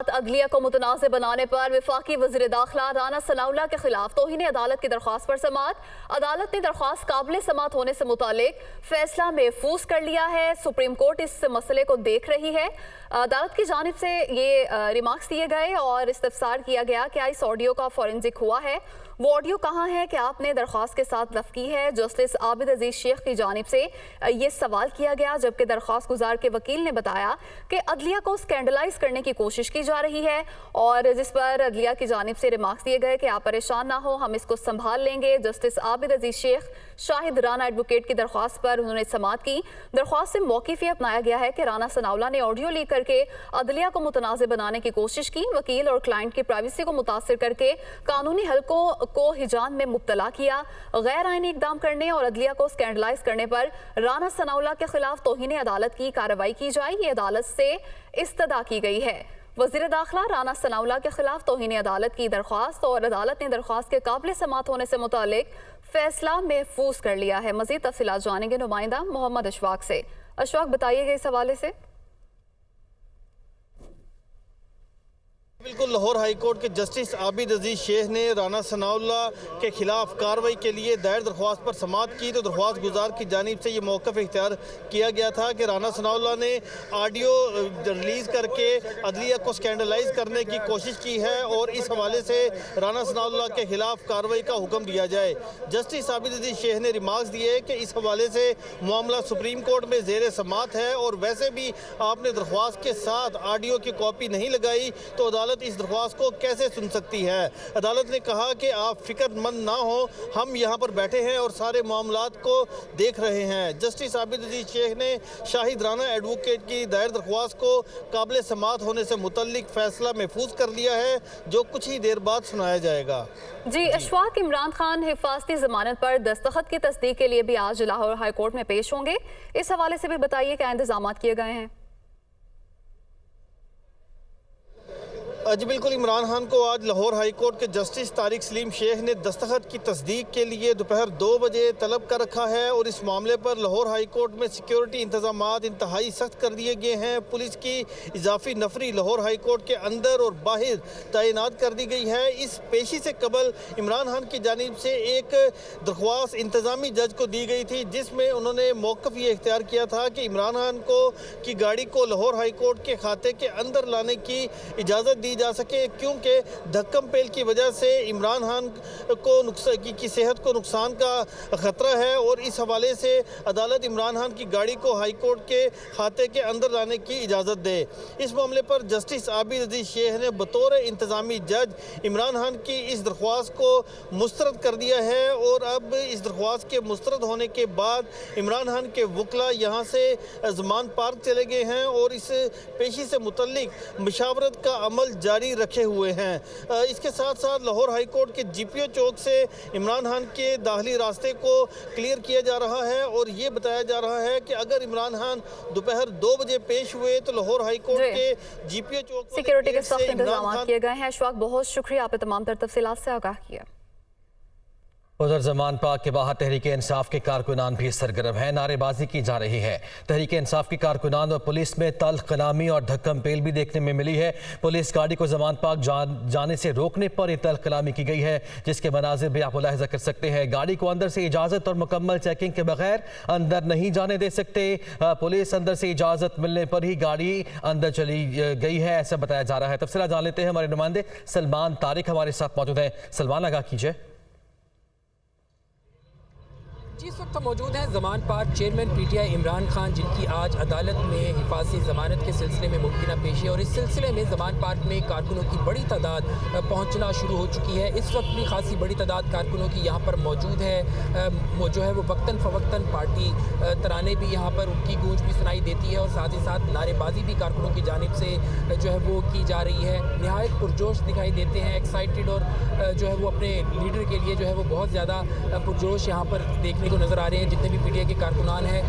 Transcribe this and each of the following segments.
अदलिया को मुतनाज़ बनाने पर वफाकी वज़ीर दाखिला राना सनाउल्लाह के खिलाफ तौहीन अदालत की दरख्वास्त पर समाअत। अदालत ने दरख्वास्त काबिल समाअत होने से मुतालिक फैसला महफूज कर लिया है। सुप्रीम कोर्ट इस मसले को देख रही है। अदालत की जानिब से ये रिमार्क्स दिए गए और इस्तफसार किया गया कि इस ऑडियो का फॉरेंसिक हुआ है, वो ऑडियो कहाँ है, क्या आपने दरख्वास्त के साथ लफ की है। जस्टिस आबिद अजीज शेख की जानिब से ये सवाल किया गया, जबकि दरख्वास्त गुजार के वकील ने बताया कि अदलिया को स्कैंडलाइज करने की कोशिश की जा रही है और जिस पर अदलिया की जानिब से रिमार्क्स दिए गए कि आप परेशान ना हो, हम इसको संभाल लेंगे। जस्टिस आबिद अजीज शेख शाहिद राना एडवोकेट की दरख्वास्त पर उन्होंने समाअत की। दरख्वास्त से मौक़िफ़ ये अपनाया गया है कि राना सनाउल्लाह ने ऑडियो लीक करके अदलिया को मुतनाज़ बनाने की कोशिश की, वकील और क्लाइंट की प्राइवेसी को मुतासर करके कानूनी हलकों को हिजान में मुब्तला किया। गैर आईनी इकदाम करने और अदलिया को स्कैंडलाइज करने पर राना सनाउल्लाह के खिलाफ तौहीन अदालत की कार्रवाई की जाए, ये अदालत से इस्तदा की गई है। वज़ीर दाखिला राना सनाउल्लाह के खिलाफ तौहीन अदालत की दरख्वास्त और अदालत ने दरख्वास्त के काबिल समाअत होने से मुतालिक फैसला महफूज कर लिया है। मज़ीद तफसीलात जानेंगे नुमाइंदा मोहम्मद अशफाक से। अशफाक, बताइएगा इस हवाले से। बिल्कुल, लाहौर हाई कोर्ट के जस्टिस आबिद अजीज शेख ने राना सनाउल्लाह के खिलाफ कार्रवाई के लिए दायर दरख्वास्त पर समाअत की तो दरख्वास्त गुजार की जानिब से ये मौक़िफ़ इख्तियार किया गया था कि राना सनाउल्लाह ने ऑडियो रिलीज़ करके अदलिया को स्कैंडलाइज करने की कोशिश की है और इस हवाले से राना सनाउल्लाह के खिलाफ कार्रवाई का हुक्म दिया जाए। जस्टिस आबिद अजीज शेख ने रिमार्क्स दिए कि इस हवाले से मामला सुप्रीम कोर्ट में ज़ेर समाअत है और वैसे भी आपने दरख्वास्त के साथ ऑडियो की कॉपी नहीं लगाई तो अदालत इस दरख्वास्त को कैसे सुन सकती है। अदालत ने कहा कि आप फिक्रमंद ना हो, हम यहाँ पर बैठे हैं और सारे मामलात को देख रहे हैं। जस्टिस आबिद अजीज शेख ने शाहिद राना एडवोकेट की दायर दरख्वास्त को काबिल समाअत होने से मुतल्लिक फैसला महफूज कर लिया है, जो कुछ ही देर बाद सुनाया जाएगा। जी अशफाक, इमरान खान हिफाजती जमानत पर दस्तखत की तस्दीक के लिए भी आज लाहौर हाई कोर्ट में पेश होंगे। इस हवाले से भी बताइए क्या इंतजाम किए गए हैं। जी बिल्कुल, इमरान खान को आज लाहौर हाई कोर्ट के जस्टिस तारिक सलीम शेख ने दस्तखत की तस्दीक के लिए दोपहर 2 बजे तलब कर रखा है और इस मामले पर लाहौर हाई कोर्ट में सिक्योरिटी इंतजामात इंतहाई सख्त कर दिए गए हैं। पुलिस की इजाफी नफरी लाहौर हाई कोर्ट के अंदर और बाहर तैनात कर दी गई है। इस पेशी से कबल इमरान खान की जानिब से एक दरख्वास्त इंतजामी जज को दी गई थी, जिसमें उन्होंने मौक़िफ़ ये इख्तियार किया था कि इमरान खान को की गाड़ी को लाहौर हाई कोर्ट के खाते के अंदर लाने की इजाज़त दी जा सके, क्योंकि धक्कम पेल की वजह से इमरान खान को की सेहत को नुकसान का ख़तरा है और इस हवाले से अदालत इमरान खान की गाड़ी को हाई कोर्ट के खाते के अंदर लाने की इजाज़त दे। इस मामले पर जस्टिस आबिद अजीज शेख ने बतौर इंतज़ामी जज इमरान खान की इस दरख्वास्त को मुस्तरद कर दिया है और अब इस दरख्वास्त के मुस्तरद होने के बाद इमरान खान के वकला यहाँ से ज़मान पार्क चले गए हैं और इस पेशी से मुतल्लिक मशावरत का अमल जारी रखे हुए हैं। इसके साथ साथ लाहौर हाई कोर्ट के जीपीओ चौक से इमरान खान के दाखिली रास्ते को क्लियर किया जा रहा है और ये बताया जा रहा है कि अगर इमरान खान दोपहर 2 बजे पेश हुए तो लाहौर हाई कोर्ट के जीपीओ चौक सिक्योरिटी के सख्त इंतजाम किए गए हैं। अशफाक, बहुत शुक्रिया, आपने तमाम तर तफसीलात से आगाह किया। उधर जमान पाक के बाहर तहरीक इंसाफ के कारकुनान भी सरगर्म है, नारेबाजी की जा रही है। तहरीक इंसाफ के कारकुनान और पुलिस में तल्ख कलामी और धक्कम पेल भी देखने में मिली है। पुलिस गाड़ी को जमान पाक जाने से रोकने पर यह तल्ख कलामी की गई है, जिसके मनाजिर भी आप मुलाहिजा कर सकते हैं। गाड़ी को अंदर से इजाज़त और मुकम्मल चेकिंग के बगैर अंदर नहीं जाने दे सकते। पुलिस अंदर से इजाज़त मिलने पर ही गाड़ी अंदर चली गई है, ऐसा बताया जा रहा है। तफसीलात जान लेते हैं, हमारे नुमाइंदे सलमान तारिक हमारे साथ मौजूद हैं। सलमान, आगाह कीजिए। इस वक्त मौजूद हैं Zaman park chairman PTI Imran Khan, जिनकी आज अदालत में हिफाजती ज़मानत के सिलसिले में मुमकिना पेशी है और इस सिलसिले में जमान पार्क में कारकुनों की बड़ी तादाद पहुंचना शुरू हो चुकी है। इस वक्त भी खासी बड़ी तादाद कारकुनों की यहाँ पर मौजूद है। वो जो है वो वक्तन फ़वक्तन पार्टी तराने भी यहाँ पर उनकी गूंज भी सुनाई देती है और साथ ही साथ नारेबाजी भी कारकुनों की जानिब से जो है वो की जा रही है। नहायत पुरजोश दिखाई देते हैं, एक्साइटेड और जो है वो अपने लीडर के लिए जो है वो बहुत ज़्यादा पुरजोश यहाँ पर देखने असम्बली को नज़र आ रहे हैं, जितने भी PTI के कारकुनान हैं।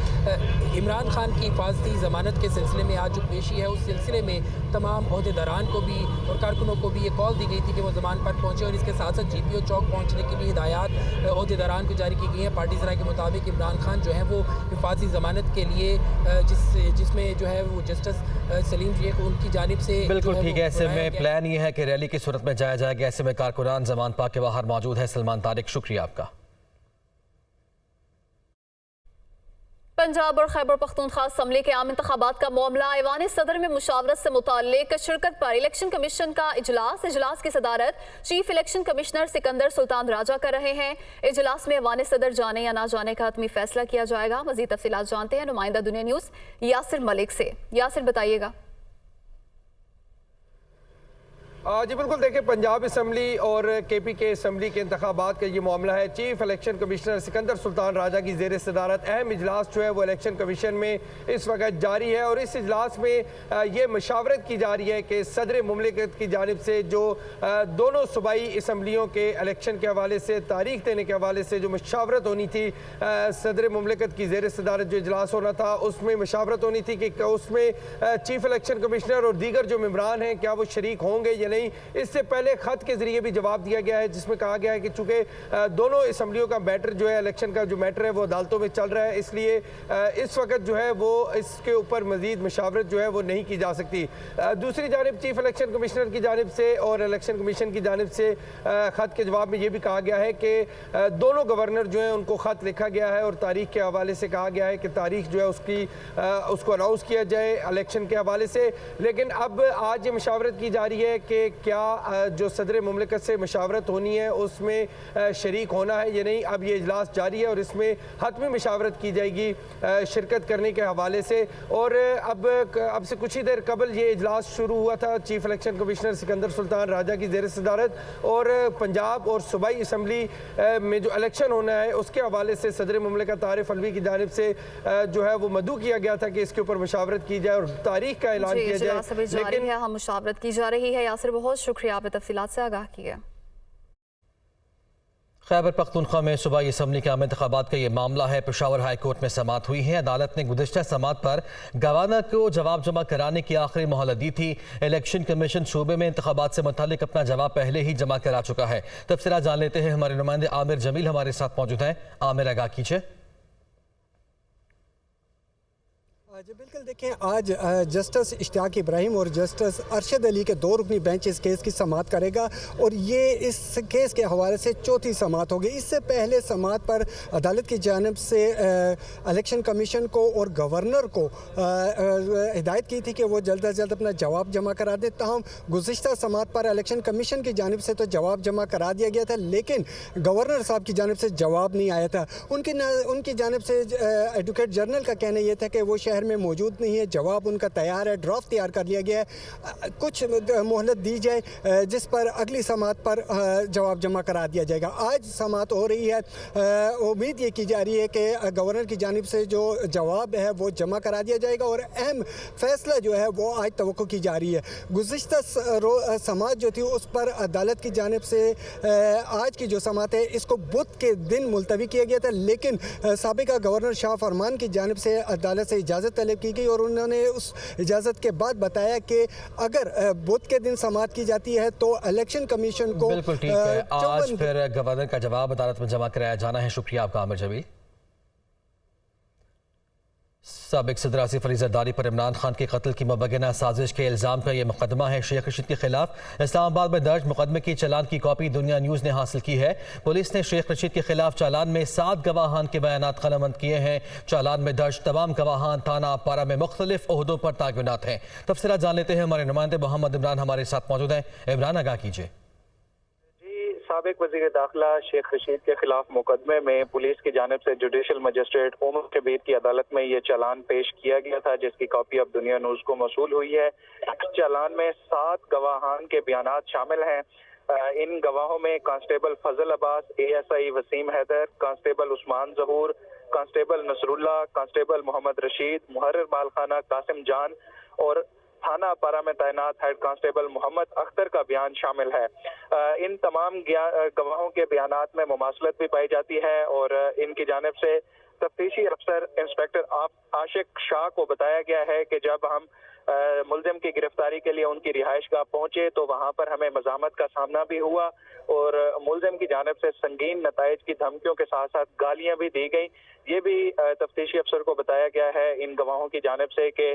इमरान खान की हिफाजती ज़मानत के सिलसिले में आज जो पेशी है उस सिलसिले में तमाम अहदेदारान को भी और कारकुनों को भी ये कॉल दी गई थी कि वो ज़मान पर पहुँचे और इसके साथ साथ GPO चौक पहुँचने के लिए हिदायत अहदेदारान को जारी की गई हैं। पार्टी ज़रा के मुताबिक इमरान खान जो है वो हिफाजती ज़मानत के लिए जिसमें जो है वो जस्टिस सलीम शेख उनकी जानिब से बिल्कुल ठीक है। ऐसे में प्लान ये है कि रैली की सूरत में जाया जाएगा। ऐसे में कारकुनान ज़मान पाक के बाहर मौजूद है। सलमान तारिक, शुक्रिया आपका। पंजाब और खैबर पख्तूनख्वा असम्बली के आम इंतखाबात का मामला ऐवान सदर में मुशावरत से मुताल्लिक शिरकत पर इलेक्शन कमीशन का इजलास की सदारत chief election commissioner Sikandar Sultan Raja कर रहे हैं। इजलास में ऐवान सदर जाने या ना जाने का हतमी फैसला किया जाएगा। मजीद तफसीलात जानते हैं नुमाइंदा दुनिया न्यूज़ यासिर मलिक से। यासिर, बताइएगा। जी बिल्कुल, देखिए पंजाब असम्बली और KP के असम्बली के इंतखाबात का ये मामला है। Chief election commissioner Sikandar Sultan Raja की ज़ेर सदारत अहम इजलास जो है वो इलेक्शन कमीशन में इस वक्त जारी है और इस इजलास में ये मशावरत की जा रही है कि सदर मुमलिकत की जानिब से जो दोनों सूबाई असम्बलियों के इलेक्शन के हवाले से तारीख देने के हवाले से जो मशावरत होनी थी, सदर मुमलिकत की ज़ेर सदारत जो इजलास होना था उसमें मशावरत होनी थी कि उसमें चीफ इलेक्शन कमिश्नर और दीगर जो मेम्बरान हैं क्या वो शरीक होंगे या नहीं। इससे पहले खत के जरिए भी जवाब दिया गया है जिसमें कहा गया है कि चूंकि दोनों असम्बलियों का मैटर जो है इलेक्शन का जो मैटर है वो अदालतों में चल रहा है, इसलिए इस वक्त जो है वो इसके ऊपर मजीद मशावरत जो है वो नहीं की जा सकती। दूसरी जानिब चीफ इलेक्शन कमिश्नर की जानिब से और इलेक्शन कमीशन की जानिब से खत के जवाब में ये भी कहा गया है कि दोनों गवर्नर जो है उनको खत लिखा गया है और तारीख के हवाले से कहा गया है कि तारीख जो है उसको अनाउंस किया जाए इलेक्शन के हवाले से। लेकिन अब आज ये मशावरत की जा रही है कि क्या जो सदर मुमलिकत से मशावरत होनी है उसमें शरीक होना है या नहीं। अब ये इजलास जारी है और इसमें हतमी मशावरत की जाएगी शिरकत करने के हवाले से। और अब से कुछ ही देर कबल ये इजलास शुरू हुआ था chief election commissioner Sikandar Sultan Raja की ज़ेर सदारत और पंजाब और सूबाई असम्बली में जो इलेक्शन होना है उसके हवाले से सदर मुमलिकत आरिफ अलवी की जानिब से जो है वो मदऊ किया गया था कि इसके ऊपर मशावरत की जाए और तारीख का ऐलान किया जाए। लेकिन हम मशावरत की जा रही है। यासिर, बहुत शुक्रिया, आपने तफसीलात से आगाह किया। खैबर पख्तूनख्वा में सूबाई असम्बली के आम इंतखाबात का ये मामला है। पेशावर हाई कोर्ट में समाअत हुई है। अदालत ने गुज़िश्ता समाअत पर गवाना को जवाब जमा कराने की आखिरी मोहलत दी थी। इलेक्शन कमीशन सूबे में इंतखाबात से मुतालिक अपना जवाब पहले ही जमा करा चुका है। तफसीलात जान लेते हैं। हमारे नुमाइंदे आमिर जमील हमारे साथ मौजूद हैं। आमिर, आगाह कीजिए। जी बिल्कुल, देखें आज जस्टिस इश्तियाक इब्राहिम और जस्टिस अरशद अली के दो रुकनी बेंच इस केस की समाअत करेगा और ये इस केस के हवाले से चौथी समाअत होगी। इससे पहले समाअत पर अदालत की जानिब से इलेक्शन कमीशन को और गवर्नर को हिदायत की थी कि वो जल्द अज जल्द अपना जवाब जमा करा दें। ताहम गुज़िश्ता समाअत पर इलेक्शन कमीशन की जानिब से तो जवाब जमा करा दिया गया था, लेकिन गवर्नर साहब की जानिब से जवाब नहीं आया था। उनकी जानिब से एडवोकेट जनरल का कहना यह था कि वो शहर में मौजूद नहीं है, जवाब उनका तैयार है, ड्राफ्ट तैयार कर लिया गया है, कुछ मोहलत दी जाए जिस पर अगली समाअत पर जवाब जमा करा दिया जाएगा। आज समाअत हो रही है, उम्मीद ये की जा रही है कि गवर्नर की जानिब से जो जवाब है वो जमा करा दिया जाएगा और अहम फैसला जो है वो आज तवक्को की जा रही है। गुज़िश्ता समाअत जो थी उस पर अदालत की जानिब से आज की जो समाअत है इसको बुध के दिन मुलतवी किया गया था, लेकिन साबिका गवर्नर शाह फरमान की जानिब से अदालत से इजाज़त तलब की गई और उन्होंने उस इजाज़त के बाद बताया कि अगर बुध के दिन समाअत की जाती है तो इलेक्शन कमीशन को बिल्कुल ठीक है। आज फिर गवर्नर का जवाब अदालत में जमा कराया जाना है। शुक्रिया आपका आमिर जमील। साबिक सदर आसिफ अली जरदारी पर इमरान खान के कत्ल की मुबैना साजिश के इल्ज़ाम का यह मुकदमा है शेख रशीद के खिलाफ। इस्लामाबाद में दर्ज मुकदमे की चालान की कॉपी दुनिया न्यूज़ ने हासिल की है। पुलिस ने शेख रशीद के खिलाफ चालान में 7 गवाहान के बयानात कलमबंद किए हैं। चालान में दर्ज तमाम गवाहान थाना पारा में मुख्तलिफ ओहदों पर तायुनात हैं। तफसीलात जान लेते हैं। हमारे नुमाइंदे मोहम्मद इमरान हमारे साथ मौजूद हैं। इमरान, आगाह कीजिए। साबिक वज़ीर दाखिला शेख रशीद के खिलाफ मुकदमे में पुलिस की जानिब से जुडिशल मजिस्ट्रेट उमर कबीर की अदालत में ये चालान पेश किया गया था, जिसकी कॉपी अब दुनिया न्यूज़ को मौसूल हुई है। चालान में 7 गवाहान के बयानात शामिल हैं। इन गवाहों में constable Fazal Abbas, ASI Waseem Haider, constable Usman Zahoor, constable Nasrullah, constable Mohammad Rashid, मुहर्रिर बालखाना कासिम जान और थाना पारा में तैनात हेड कांस्टेबल मोहम्मद अख्तर का बयान शामिल है। इन तमाम गवाहों के बयानात में मुमासलत भी पाई जाती है और इनकी जानिब से तफ्तीशी अफसर इंस्पेक्टर आशिक शाह को बताया गया है कि जब हम मुलजिम की गिरफ्तारी के लिए उनकी रिहाइश गाह पहुंचे तो वहां पर हमें मज़ामत का सामना भी हुआ और मुलजिम की जानिब से संगीन नताइज की धमकियों के साथ साथ गालियां भी दी गई। ये भी तफ्तीशी अफसर को बताया गया है इन गवाहों की जानिब से कि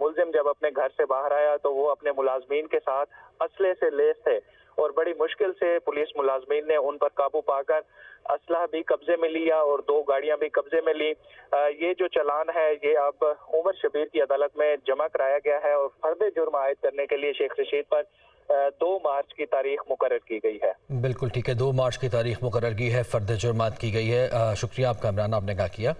मुलजिम जब अपने घर से बाहर आया तो वो अपने मुलाजमीन के साथ असले से लैस थे और बड़ी मुश्किल से पुलिस मुलाजमीन ने उन पर काबू पाकर असला भी कब्जे में लिया और 2 गाड़ियां भी कब्जे में ली। ये जो चालान है ये अब उमर शबीर की अदालत में जमा कराया गया है और फर्द जुर्म आयद करने के लिए शेख रशीद पर 2 मार्च की तारीख मुकर्रर की गई है। बिल्कुल ठीक है, 2 मार्च की तारीख मुकर्रर की है, फर्द जुर्म आयद की गई है। शुक्रिया आपका इमरान, आपने कहा किया।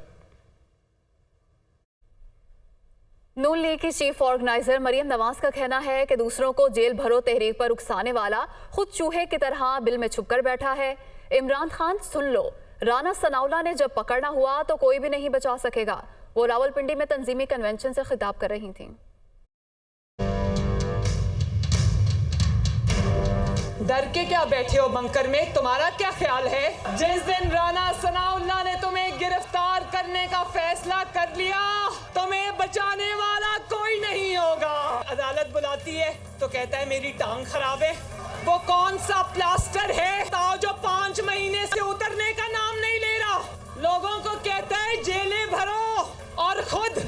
नून लीग की चीफ ऑर्गेनाइजर मरियम नवाज का कहना है कि दूसरों को जेल भरो तहरीक पर उकसाने वाला खुद चूहे की तरह बिल में छुपकर बैठा है। इमरान खान सुन लो, राना सनाउल्लाह ने जब पकड़ना हुआ तो कोई भी नहीं बचा सकेगा। वो रावलपिंडी में तंजीमी कन्वेंशन से खिताब कर रही थी। डर के क्या बैठे हो बंकर में, तुम्हारा क्या ख्याल है? जिस दिन राना सनाउल्लाह ने तुम्हें गिरफ्तार करने का फैसला कर लिया, तुम्हें बचाने वाला कोई नहीं होगा। अदालत बुलाती है तो कहता है मेरी टांग खराब है। वो कौन सा प्लास्टर है ताओ जो 5 महीने से उतरने का नाम नहीं ले रहा? लोगों को कहता है जेलें भरो और खुद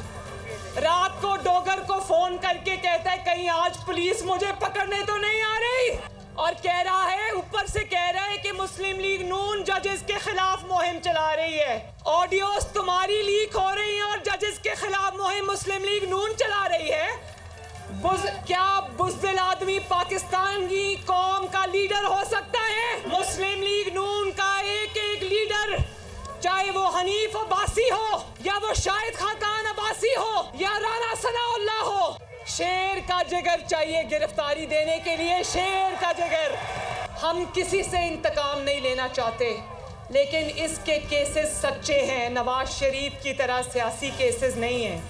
रात को डोगर को फोन करके कहता है कहीं आज पुलिस मुझे पकड़ने तो नहीं आ रही, और कह रहा है, ऊपर से कह रहा है कि मुस्लिम लीग नून जजेस के खिलाफ मुहिम चला रही है। ऑडियोस तुम्हारी लीक हो रही हैं और जजेस के खिलाफ मुहिम मुस्लिम लीग नून चला रही है। क्या बुज़दिल आदमी पाकिस्तान की कौम का लीडर हो सकता है? मुस्लिम लीग नून का एक एक लीडर, चाहे वो हनीफ अब्बासी हो या वो शाहिद खाकान अब्बासी हो या राना सनाउल्लाह हो, शेर का जिगर चाहिए गिरफ्तारी देने के लिए, शेर का जिगर। हम किसी से इंतकाम नहीं लेना चाहते, लेकिन इसके केसेस सच्चे हैं, नवाज शरीफ की तरह सियासी केसेस नहीं हैं,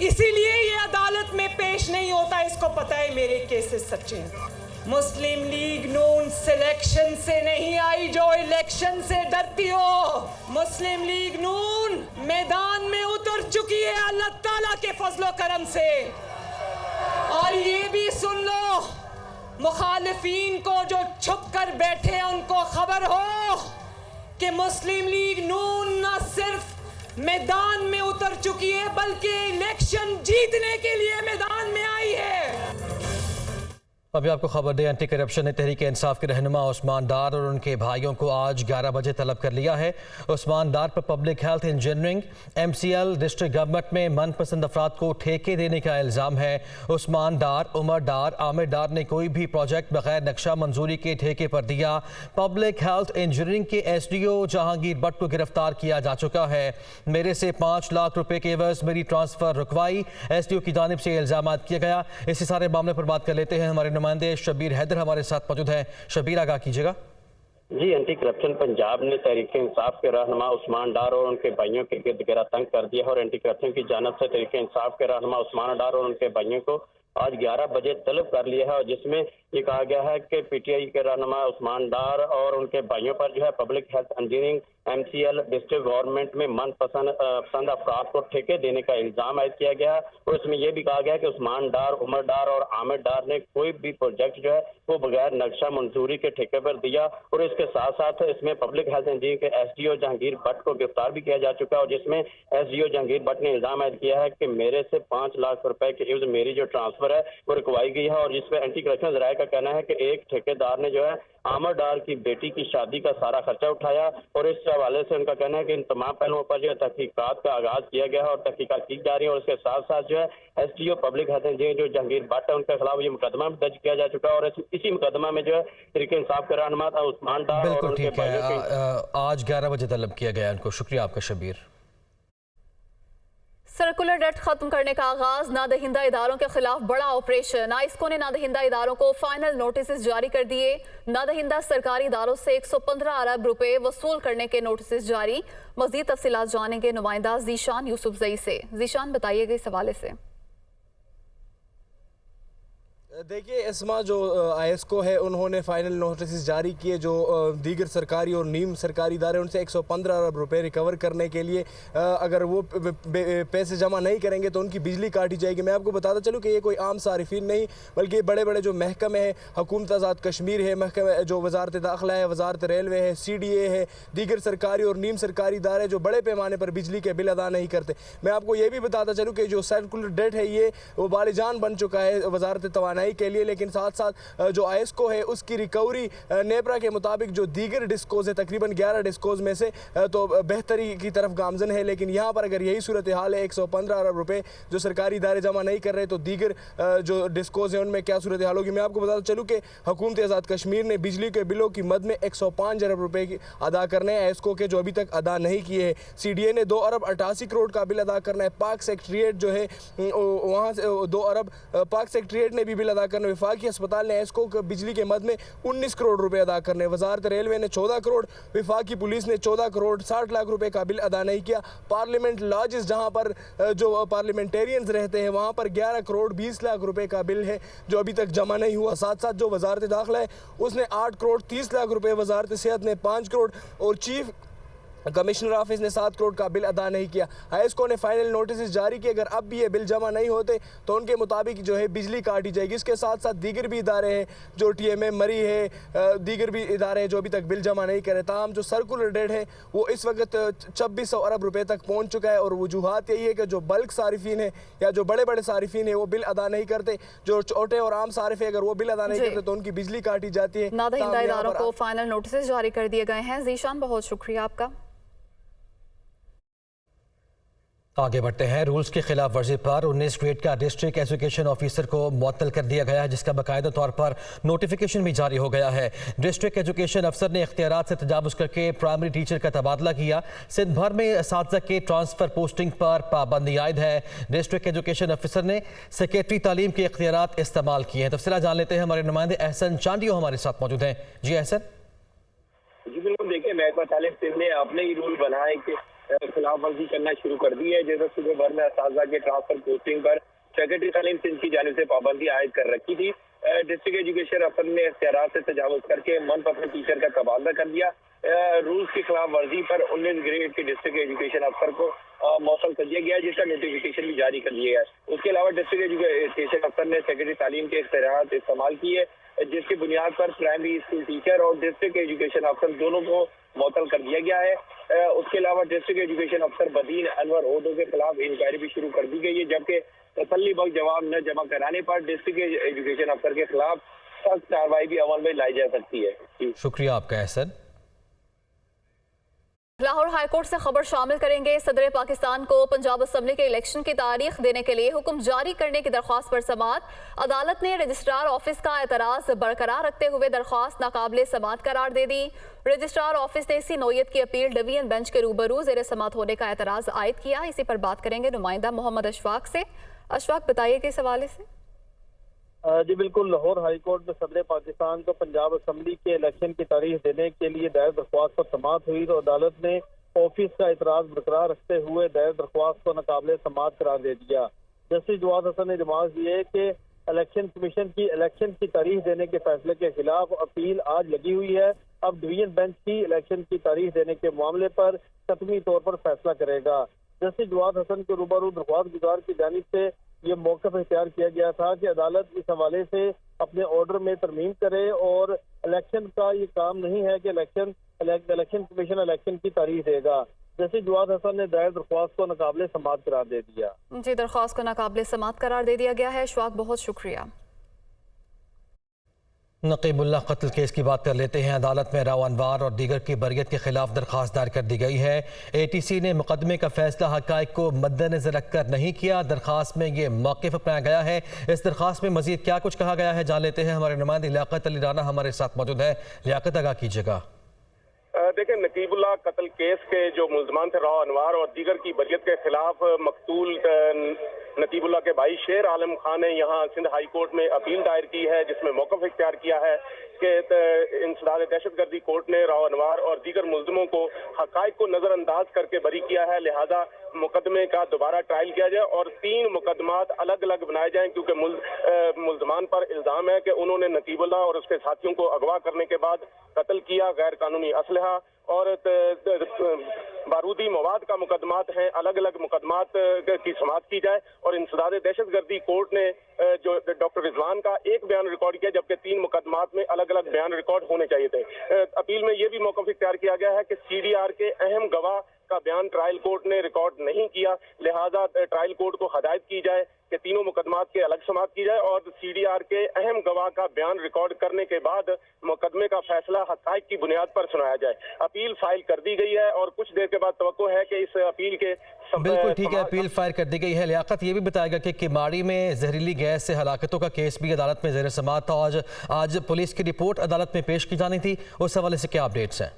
इसीलिए ये अदालत में पेश नहीं होता। इसको पता है मेरे केसेस सच्चे हैं। मुस्लिम लीग नून सिलेक्शन से नहीं आई जो इलेक्शन से डरती हो। मुस्लिम लीग नून मैदान में उतर चुकी है अल्लाह ताला के फजलो करम से। और ये भी सुन लो, मुखालिफिन को जो छुप कर बैठे हैं उनको खबर हो कि मुस्लिम लीग नून न सिर्फ मैदान में उतर चुकी है बल्कि इलेक्शन जीतने के लिए मैदान में आई है। अभी आपको खबर दें, एंटी करप्शन ने तहरीक इंसाफ के रहनुमा उस्मान डार और उनके भाइयों को आज 11 बजे तलब कर लिया है। उस्मान डार पर public health engineering MCL district government में मनपसंद अफराद को ठेके देने का इल्ज़ाम है। उस्मान डार, उमर डार, आमिर डार ने कोई भी प्रोजेक्ट बगैर नक्शा मंजूरी के ठेके पर दिया। पब्लिक हेल्थ इंजीनियरिंग के SDO जहांगीर भट्ट को गिरफ्तार किया जा चुका है। मेरे से 5 लाख रुपए के एवज मेरी ट्रांसफर रुकवाई, SDO की जानिब से इल्ज़ाम किया गया। इसी सारे मामले पर बात कर लेते हैं, हमारे नुमाइंदे शबीर हैदर हमारे साथ मौजूद हैं। शबीर, आगाह कीजिएगा। जी, एंटी करप्शन पंजाब ने तहरीक इंसाफ के रहनुमा उस्मान डार और उनके भाइयों के गिर्द घेरा तंग कर दिया और एंटी करप्शन की जानिब से तहरीक इंसाफ के रहनुमा उस्मान डार और उनके भाइयों को आज 11 बजे तलब कर लिया है और जिसमें ये कहा गया है कि PTI के रहनुमा उस्मान डार और उनके भाइयों पर जो है public health engineering MCL district government में मनपसंद अफराद को ठेके देने का इल्ज़ाम आयद किया गया है और इसमें यह भी कहा गया है कि उस्मान डार, उमर डार और आमिर डार ने कोई भी प्रोजेक्ट जो है वो बगैर नक्शा मंजूरी के ठेके पर दिया और इसके साथ साथ इसमें पब्लिक हेल्थ इंजीनियरिंग के SDO जहांगीर भट्ट को गिरफ्तार भी किया जा चुका है और जिसमें SDO जहांगीर भट्ट ने इल्ज़ाम आयद किया है कि मेरे से 5 लाख रुपए के एवज मेरी जो ट्रांसफर है वो रुकवाई गई है और जिसमें एंटी करप्शन जराये का कहना है कि एक ठेकेदार ने जो है आमिर डार की बेटी की शादी का सारा खर्चा उठाया और इस हवाले से उनका कहना है कि इन तमाम पहलुओं पर जो है तहकीकात का आगाज किया गया है और तहकीकात की जा रही है और इसके साथ साथ जो है SDO पब्लिक हेल्थ इंजीनियर जो जहांगीर भट्ट है उनके खिलाफ ये मुकदमा भी दर्ज किया जा चुका है और इसी मुकदमा में जो है तहरीक इंसाफ के रहनुमा उस्मान डार और उनके भाइयों के आज 11 बजे तलब किया गया उनको। शुक्रिया आपका शबीर। सर्कुलर डेट खत्म करने का आगाज, नादहिंदा इदारों के खिलाफ बड़ा ऑपरेशन। आइस्को ने नादहिंदा इदारों को फाइनल नोटिस जारी कर दिए। नादहिंदा सरकारी इदारों से 115 अरब रुपए वसूल करने के नोटिस जारी। मजीद तफसीलात जानेंगे नुमाइंदा जीशान यूसुफजई से। जीशान, बताइएगा इस हवाले से। देखिए इसमा जो आईएसको है उन्होंने फाइनल नोटिस जारी किए जो दीगर सरकारी और नीम सरकारी इदारे उनसे 115 अरब रुपए रिकवर करने के लिए अगर वो पैसे जमा नहीं करेंगे तो उनकी बिजली काटी जाएगी। मैं आपको बताता चलूँ कि ये कोई आम सारिफिन नहीं बल्कि बड़े बड़े जो महकमे हैं, हुकूमत आज़ाद कश्मीर है, महकमा जो वजारत दाखिला है, वजारत रेलवे है, CDA है, दीगर सरकारी और नीम सरकारी इदारे जो बड़े पैमाने पर बिजली के बिल अदा नहीं करते। मैं आपको ये भी बताता चलूँ कि जो सर्कुलर डेट है ये वो बालिजान बन चुका है वजारत तवानाई के लिए, लेकिन साथ साथ जो आईएसको है उसकी रिकवरी नेपरा के मुताबिक जो दीगर डिस्कोज है तकरीबन 11 डिस्कोज में से तो बेहतरी की तरफ गामजन है। लेकिन यहाँ पर अगर यही सूरत हाल है 115 अरब रुपए जो सरकारी इदारे जमा नहीं कर रहे तो दीगर जो डिस्कोज हैं उनमें क्या सूरत हाल होगी। मैं आपको बताता चलूँ कि हुकूमत आज़ाद कश्मीर ने बिजली के बिलों की मद में 105 अरब रुपए की अदा करने हैं आईएसको के जो अभी तक अदा नहीं किए हैं। CDA ने 2 अरब 88 करोड़ का बिल अदा करना है। पाक सेक्रेटरीट जो है वहाँ से 2 अरब पाक सेक्रेटरीट ने भी बिल अदा करना। वफाकी अस्पताल ने आईएसको बिजली के मद में 19 करोड़ रुपए अदा करने। वजारत रेलवे ने 14 करोड़, वफाकी पुलिस ने 14 करोड़ 60 लाख रुपए का बिल अदा नहीं किया। पार्लियामेंट लॉजेस जहां पर जो पार्लियामेंटेरियंस रहते हैं वहां पर 11 करोड़ 20 लाख रुपए का बिल है जो अभी तक जमा नहीं हुआ। साथ साथ जो वजारत दाखिला है उसने 8 करोड़ 30 लाख रुपए, वजारत सेहत ने 5 करोड़ और चीफ कमिश्नर ऑफिस ने 7 करोड़ का बिल अदा नहीं किया। आईएसको ने फाइनल नोटिस जारी किए, अगर अब भी ये बिल जमा नहीं होते तो उनके मुताबिक जो है बिजली काटी जाएगी। इसके साथ साथ दीगर भी इदारे हैं जो TMA मरी है, दीगर भी इदारे हैं जो अभी तक बिल जमा नहीं करे। ताहम जो सर्कुलर डेट है वो इस वक्त 2600 अरब रुपए तक पहुँच चुका है और वजूहत यही है कि जो बल्क सारिफिन है या जो बड़े बड़े सारिफिन है वो बिल अदा नहीं करते। जो छोटे और आम सारिफ है अगर वो बिल अदा नहीं करते तो उनकी बिजली काटी जाती है। नादहिंदा इदारों को फाइनल नोटिस जारी कर दिए गए हैं। जीशान, बहुत शुक्रिया आपका। आगे बढ़ते हैं। रूल्स की खिलाफ वर्जी पर 19 ग्रेड का डिस्ट्रिक्ट एजुकेशन ऑफिसर को मुअत्तल कर दिया गया है, जिसका बाकायदा तौर पर नोटिफिकेशन भी जारी हो गया है। डिस्ट्रिक्ट एजुकेशन अफसर ने इख्तियारात से तजावुज़ करके प्राइमरी टीचर का तबादला किया। सिंध भर में असातिज़ा के ट्रांसफ़र पोस्टिंग पर पाबंदी आयद है। डिस्ट्रिक्ट एजुकेशन अफसर ने सेक्रेटरी तालीम के इख्तियारात इस्तेमाल किए हैं। तफसीलात जान लेते हैं, हमारे नुमाइंदे एहसन चांडियो हमारे साथ मौजूद हैं। जी एहसन। जी बिल्कुल, देखिए महकमा तालीम सिंध ने अपने ही रूल बनाए कि खिलाफ वर्जी करना शुरू कर दी है। जैसे सुबह भर में असातिज़ा के ट्रांसफर पोस्टिंग पर सेक्रेटरी तालीम सिंध की जानिब से पाबंदी आयद कर रखी थी। डिस्ट्रिक्ट एजुकेशन अफसर ने इख्तियारात से तजावुज़ करके मनपसंद टीचर का तबादला कर दिया। रूल्स की खिलाफ वर्जी पर 19 ग्रेड के डिस्ट्रिक्ट एजुकेशन अफसर को मौसूल कर दिया गया है, जिसका नोटिफिकेशन भी जारी कर दिया है। उसके अलावा डिस्ट्रिक्ट एजुकेशन अफसर ने सेक्रेटरी तालीम के इख्तियारात इस्तेमाल किए, जिसकी बुनियाद पर प्राइमरी स्कूल टीचर और डिस्ट्रिक्ट एजुकेशन अफसर दोनों को मुअत्तल कर दिया गया है। उसके अलावा डिस्ट्रिक्ट एजुकेशन अफसर बदीन अनवर ओडो के खिलाफ इंक्वायरी भी शुरू कर दी गई है, जबकि तसल्ली बख्श जवाब न जमा कराने पर डिस्ट्रिक्ट एजुकेशन अफसर के खिलाफ सख्त कार्रवाई भी अमल में लाई जा सकती है। शुक्रिया आपका एहसन। लाहौर हाईकोर्ट से खबर शामिल करेंगे। सदर पाकिस्तान को पंजाब असम्बली के इलेक्शन की तारीख देने के लिए हुक्म जारी करने की दरख्वास्त पर समाअत। अदालत ने रजिस्ट्रार ऑफिस का एतराज़ बरकरार रखते हुए दरख्वास्त नाकाबिले समाअत करार दे दी। रजिस्ट्रार ऑफिस ने इसी नौयत की अपील डिवीजन बेंच के रूबरू ज़ेर समाअत होने का एतराज़ आयद किया। इसी पर बात करेंगे नुमाइंदा मोहम्मद अशफाक से। अशफाक, बताइए किस हवाले से। जी बिल्कुल, लाहौर हाईकोर्ट में सदर पाकिस्तान को पंजाब असम्बली के इलेक्शन की तारीख देने के लिए दायर दरख्वास्त पर समाअत हुई तो अदालत ने ऑफिस का इतराज़ बरकरार रखते हुए दायर दरख्वास्त को नाकाबिले समाअत करार दे दिया। जस्टिस जवाद हसन ने नमाज दिए कि इलेक्शन कमीशन की इलेक्शन की तारीख देने के फैसले के खिलाफ अपील आज लगी हुई है। अब डिवीजन बेंच की इलेक्शन की तारीख देने के मामले पर हतमी तौर पर फैसला करेगा। जस्टिस जवाद हसन के रूबरू दरख्वास्त गुजार की जानिब से ये मौक़िफ़ इख्तियार किया गया था कि अदालत इस हवाले से अपने ऑर्डर में तरमीम करे और इलेक्शन का ये काम नहीं है कि इलेक्शन कमीशन इलेक्शन की तारीख देगा। जैसे जवाद हसन ने दायर दरख्वास्त को नाकाबिले समाअत करार दे दिया। जी, दरख्वास्त को नाकाबिले समाअत करार दे दिया गया है। अशफाक, बहुत शुक्रिया। नकीबुल्लाह कत्ल केस की बात कर लेते हैं। अदालत में राव अनवार और दीगर की बरियत के खिलाफ दरख्वास्त दायर कर दी गई है। ATC ने मुकदमे का फैसला हक़ाइक़ को मद्देनजर रखकर नहीं किया। दरख्वास्त में ये मौक़िफ़ अपनाया गया है। इस दरख्वास्त में मजीद क्या कुछ कहा गया है जान लेते हैं। हमारे नुमाइंदे लियाकत अली राना हमारे साथ मौजूद है। लियाकत, आगाह कीजिएगा। देखिए, नकीबुल्लाह कत्ल केस के जो मुल्ज़मान थे राव अनवार और दीगर की बरियत के खिलाफ मकतूल नकीबुल्लाह के भाई शेर आलम खान ने यहाँ सिंध हाई कोर्ट में अपील दायर की है, जिसमें मौक़िफ़ इख्तियार किया है के इंसदाद दहशतगर्दी कोर्ट ने राव अनवार और दीगर मुल्जिमों को हकाइक को नजरअंदाज करके बरी किया है, लिहाजा मुकदमे का दोबारा ट्रायल किया जाए और 3 मुकदमात अलग अलग बनाए जाएं, क्योंकि मुल्जमान पर इल्जाम है कि उन्होंने नकीबुल्लाह और उसके साथियों को अगवा करने के बाद कत्ल किया, गैर कानूनी असलहा और बारूदी मवाद का मुकदमात हैं। अलग अलग मुकदमात की समाअत की जाए और इंसदाद दहशतगर्दी कोर्ट ने जो डॉक्टर रिजवान का एक बयान रिकॉर्ड किया, जबकि 3 मुकदमात में अलग अलग बयान रिकॉर्ड होने चाहिए थे। अपील में यह भी मौक़िफ़ इख्तियार किया गया है कि CDR के अहम गवाह का बयान ट्रायल कोर्ट ने रिकॉर्ड नहीं किया, लिहाजा ट्रायल कोर्ट को हदायत की जाए कि तीनों मुकदमात के अलग समाअत की जाए और CDR के अहम गवाह का बयान रिकॉर्ड करने के बाद मुकदमे का फैसला हक़ाइक़ की बुनियाद पर सुनाया जाए। अपील फाइल कर दी गई है और कुछ देर के बाद तवक्को है कि इस अपील के बिल्कुल ठीक है, अपील फाइल कर दी गई है। लियाकत ये भी बताएगा कि किमाड़ी में जहरीली गैस से हलाकतों का केस भी अदालत में ज़ेर समाअत था और आज पुलिस की रिपोर्ट अदालत में पेश की जानी थी, उस हवाले से क्या अपडेट्स हैं?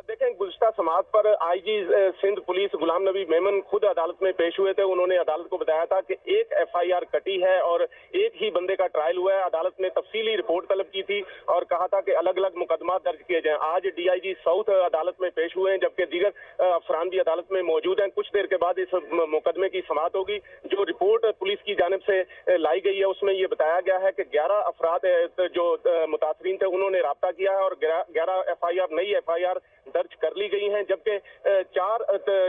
देखें, गुज़श्ता समाअत पर IG सिंध पुलिस गुलाम नबी मेमन खुद अदालत में पेश हुए थे। उन्होंने अदालत को बताया था कि एक FIR कटी है और एक ही बंदे का ट्रायल हुआ है। अदालत ने तफसीली रिपोर्ट तलब की थी और कहा था कि अलग अलग मुकदमा दर्ज किए जाएं। आज DIG साउथ अदालत में पेश हुए हैं, जबकि दीगर अफरान भी अदालत में मौजूद हैं। कुछ देर के बाद इस मुकदमे की समाअत होगी। जो रिपोर्ट पुलिस की जानिब से लाई गई है उसमें यह बताया गया है कि 11 अफराद जो मुतासरीन थे उन्होंने राब्ता किया है और 11 FIR नई FIR दर्ज कर ली गई हैं, जबकि 4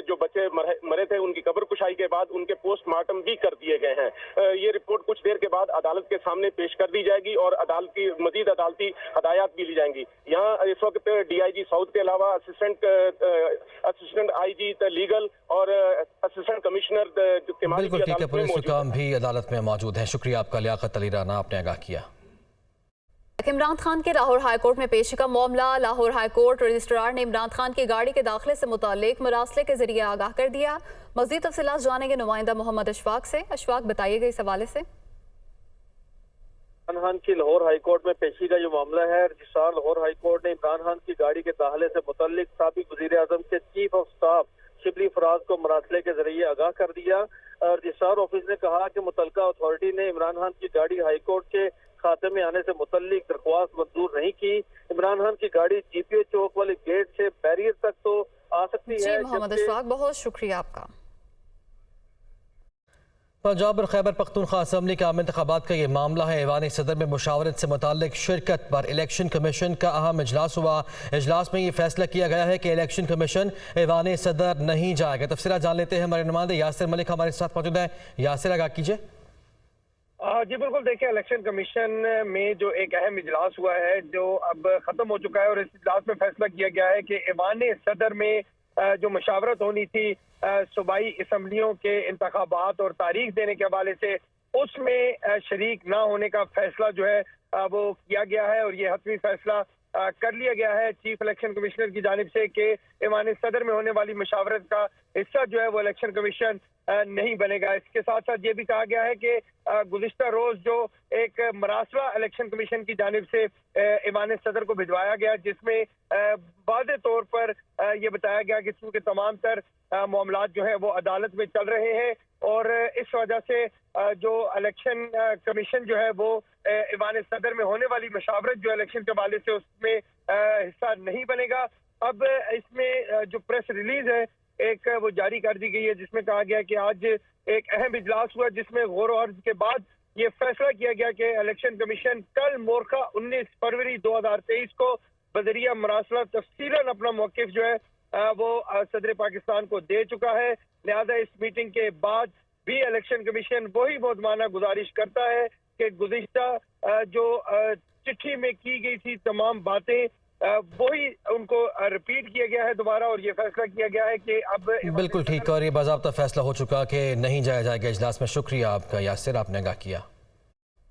जो बच्चे मरे थे उनकी कब्र कुशाई के बाद उनके पोस्टमार्टम भी कर दिए गए हैं। ये रिपोर्ट कुछ देर के बाद अदालत के सामने पेश कर दी जाएगी और अदालत की मजीद अदालती हदायत भी ली जाएंगी। यहाँ इस वक्त DIG साउथ के अलावा असिस्टेंट IG लीगल और असिस्टेंट कमिश्नर बिल्कुल ठीक है, पुलिस हुकाम भी अदालत में मौजूद है। शुक्रिया आपका लियाकत अली राना, आपने आगाह किया। इमरान खान के लाहौर हाईकोर्ट में पेशी का मामला। लाहौर हाईकोर्ट रजिस्ट्रार ने इमरान खान की गाड़ी के दाखिले से मुतालिक मरासले के जरिए आगाह कर दिया। मज़ीद तफसीलात जानेंगे नुमाइंदा मोहम्मद अशफाक से। अशफाक, बताइएगा इस हवाले से। इमरान खान की लाहौर हाईकोर्ट में पेशी का जो मामला है, रजिस्ट्रार लाहौर हाईकोर्ट ने इमरान खान की गाड़ी के दाखिले से मुतालिक साबिक वज़ीर आज़म के chief of staff Shibli Faraz को मरासले के जरिए आगाह कर दिया। रजिस्ट्रार ऑफिस ने कहा कि मुतल्लिका अथॉरिटी ने इमरान खान की गाड़ी हाईकोर्ट के खाते में आने से मुतल्लिक दरख्वास्त मंजूर नहीं की। इमरान खान की गाड़ी GPO चौक वाले गेट से बैरियर तक तो आ सकती है। मोहम्मद अशफाक, बहुत शुक्रिया आपका। पंजाब और खैबर पख्तूनख्वा असम्बली के आम इंतखाबात का ये मामला है। ऐवान सदर में मुशावरत से मुताल्लिक शिरकत पर इलेक्शन कमीशन का अहम इजलास हुआ। इजलास में ये फैसला किया गया है कि इलेक्शन कमीशन ऐवान सदर नहीं जाएगा। तफसीलात जान लेते हैं, हमारे नुमाइंदे यासिर मलिक हमारे साथ मौजूद है। यासिर, आगाह कीजिए। जी बिल्कुल, देखिए इलेक्शन कमीशन में जो एक अहम इजलास हुआ है जो अब खत्म हो चुका है और इस इजलास में फैसला किया गया है कि ऐवान सदर में जो मुशावरत होनी थी सूबाई असम्बलियों के इंतखाबात और तारीख देने के हवाले से, उसमें शरीक ना होने का फैसला जो है वो किया गया है और ये हतमी फैसला कर लिया गया है चीफ इलेक्शन कमिश्नर की जानिब से कि ऐवान सदर में होने वाली मुशावरत का हिस्सा जो है वो इलेक्शन कमीशन नहीं बनेगा। इसके साथ साथ ये भी कहा गया है कि गुज़िश्ता रोज जो एक मरासला इलेक्शन कमीशन की जानिब से ऐवान सदर को भिजवाया गया, जिसमें वाज़े तौर पर ये बताया गया कि चूंकि तमाम तर मामलात जो है वो अदालत में चल रहे हैं और इस वजह से जो इलेक्शन कमीशन जो है वो ऐवान सदर में होने वाली मुशावरत जो इलेक्शन के हवाले से उसमें हिस्सा नहीं बनेगा। अब इसमें जो प्रेस रिलीज है एक वो जारी कर दी गई है, जिसमें कहा गया कि आज एक अहम इजलास हुआ जिसमें गौर और के बाद ये फैसला किया गया कि इलेक्शन कमीशन कल मोरखा 19 फरवरी 2023 को बजरिया मरासला तफसीलन अपना मौक़िफ़ जो है वो सदर पाकिस्तान को दे चुका है। लिहाजा इस मीटिंग के बाद भी इलेक्शन कमीशन वही मुआदमाना गुजारिश करता है कि गुज़िश्ता जो चिट्ठी में की गई थी तमाम बातें वही उनको रिपीट किया गया है दोबारा और ये फैसला किया गया है कि अब बिल्कुल ठीक, और ये बाज़ाब्ता फैसला हो चुका कि नहीं जाया जाएगा इजलास में। शुक्रिया आपका यासिर, आपने आगाह किया।